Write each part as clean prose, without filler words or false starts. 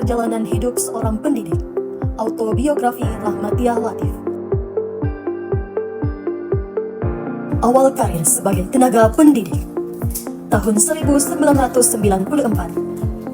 Perjalanan hidup seorang pendidik. Autobiografi Rahmatiah Latif. Awal karir sebagai tenaga pendidik. Tahun 1994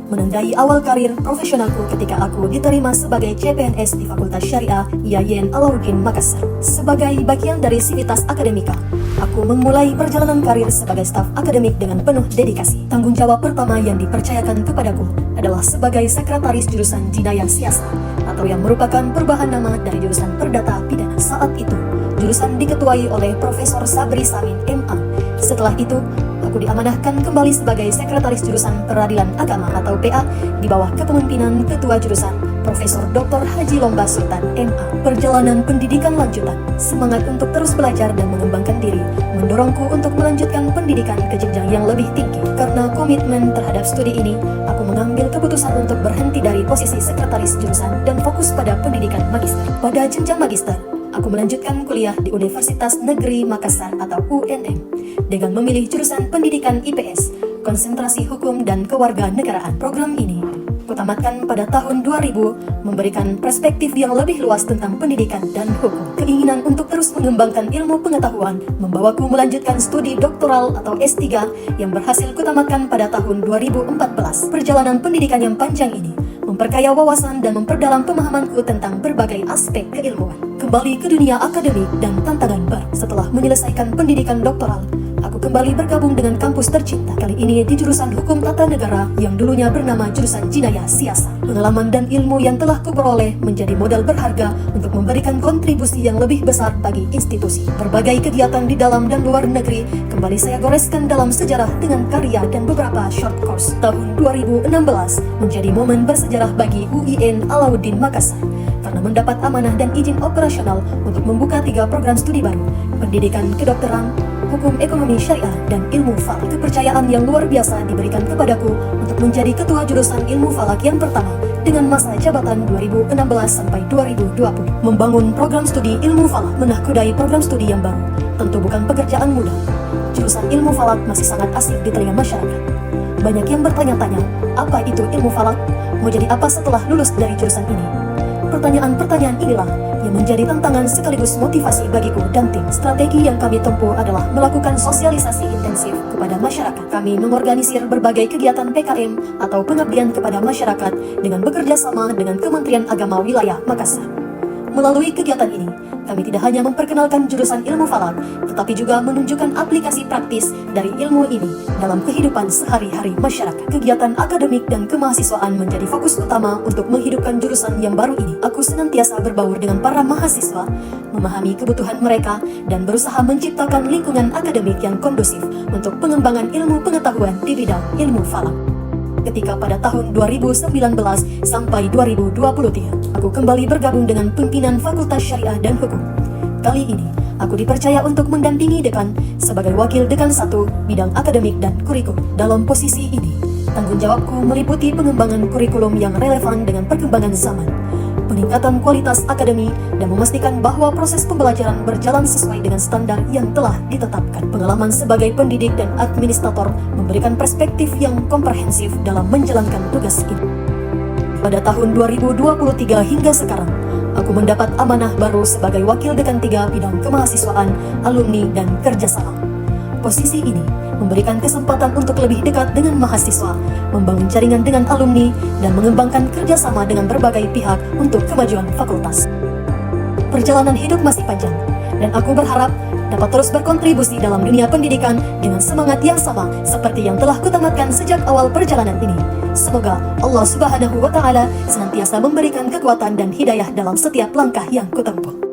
menandai awal karir profesionalku ketika aku diterima sebagai CPNS di Fakultas Syariah IAIN Alauddin Makassar. Sebagai bagian dari sivitas akademika, aku memulai perjalanan karir sebagai staf akademik dengan penuh dedikasi. Tanggung jawab pertama yang dipercayakan kepadaku adalah sebagai sekretaris jurusan Jinayah Siasat, atau yang merupakan perubahan nama dari jurusan Perdata Pidana. Saat itu, jurusan diketuai oleh Profesor Sabri Samin MA. Setelah itu, aku diamanahkan kembali sebagai sekretaris jurusan Peradilan Agama atau PA di bawah kepemimpinan Ketua Jurusan Profesor Dr. Haji Lomba Sultan MA. Perjalanan pendidikan lanjutan, semangat untuk terus belajar dan mengembangkan diri mendorongku untuk melanjutkan pendidikan ke jenjang yang lebih tinggi. Karena komitmen terhadap studi ini, aku mengambil keputusan untuk berhenti dari posisi sekretaris jurusan dan fokus pada pendidikan magister. Pada jenjang magister, aku melanjutkan kuliah di Universitas Negeri Makassar atau UNM dengan memilih jurusan Pendidikan IPS, Konsentrasi Hukum dan Kewarganegaraan. Program ini kutamatkan pada tahun 2000, memberikan perspektif yang lebih luas tentang pendidikan dan hukum. Keinginan untuk terus mengembangkan ilmu pengetahuan membawaku melanjutkan studi doktoral atau S3 yang berhasil kutamatkan pada tahun 2014. Perjalanan pendidikan yang panjang ini memperkaya wawasan dan memperdalam pemahamanku tentang berbagai aspek keilmuan. Kembali ke dunia akademik dan tantangan baru. Setelah menyelesaikan pendidikan doktoral, aku kembali bergabung dengan kampus tercinta, kali ini di jurusan Hukum Tata Negara yang dulunya bernama jurusan Jinayah Siasat. Pengalaman dan ilmu yang telah kuperoleh menjadi modal berharga untuk memberikan kontribusi yang lebih besar bagi institusi. Berbagai kegiatan di dalam dan luar negeri kembali saya goreskan dalam sejarah dengan karya dan beberapa short course. Tahun 2016 menjadi momen bersejarah bagi UIN Alauddin Makassar karena mendapat amanah dan izin operasional untuk membuka 3 program studi baru: pendidikan kedokteran, hukum ekonomi syariah, dan ilmu falak. Kepercayaan yang luar biasa diberikan kepadaku untuk menjadi ketua jurusan ilmu falak yang pertama dengan masa jabatan 2016 sampai 2020. Membangun program studi ilmu falak, menahkodai program studi yang baru, tentu bukan pekerjaan mudah. Jurusan ilmu falak masih sangat asing di telinga masyarakat. Banyak yang bertanya-tanya, apa itu ilmu falak? Mau jadi apa setelah lulus dari jurusan ini? Pertanyaan-pertanyaan inilah yang menjadi tantangan sekaligus motivasi bagiku dan tim. Strategi yang kami tempuh adalah melakukan sosialisasi intensif kepada masyarakat. Kami mengorganisir berbagai kegiatan PKM atau pengabdian kepada masyarakat dengan bekerja sama dengan Kementerian Agama Wilayah Makassar. Melalui kegiatan ini, kami tidak hanya memperkenalkan jurusan ilmu falak, tetapi juga menunjukkan aplikasi praktis dari ilmu ini dalam kehidupan sehari-hari masyarakat. Kegiatan akademik dan kemahasiswaan menjadi fokus utama untuk menghidupkan jurusan yang baru ini. Aku senantiasa berbaur dengan para mahasiswa, memahami kebutuhan mereka, dan berusaha menciptakan lingkungan akademik yang kondusif untuk pengembangan ilmu pengetahuan di bidang ilmu falak. Ketika pada tahun 2019 sampai 2023, aku kembali bergabung dengan pimpinan Fakultas Syariah dan Hukum. Kali ini, aku dipercaya untuk mendampingi dekan sebagai wakil dekan 1 bidang akademik dan kurikulum. Dalam posisi ini, tanggung jawabku meliputi pengembangan kurikulum yang relevan dengan perkembangan zaman, peningkatan kualitas akademi, dan memastikan bahwa proses pembelajaran berjalan sesuai dengan standar yang telah ditetapkan. Pengalaman sebagai pendidik dan administrator memberikan perspektif yang komprehensif dalam menjalankan tugas ini. Pada tahun 2023 hingga sekarang, aku mendapat amanah baru sebagai wakil dekan 3 bidang kemahasiswaan, alumni, dan kerjasama. Posisi ini memberikan kesempatan untuk lebih dekat dengan mahasiswa, membangun jaringan dengan alumni, dan mengembangkan kerjasama dengan berbagai pihak untuk kemajuan fakultas. Perjalanan hidup masih panjang, dan aku berharap dapat terus berkontribusi dalam dunia pendidikan dengan semangat yang sama seperti yang telah kutamatkan sejak awal perjalanan ini. Semoga Allah Subhanahu wa Ta'ala senantiasa memberikan kekuatan dan hidayah dalam setiap langkah yang kutempuh.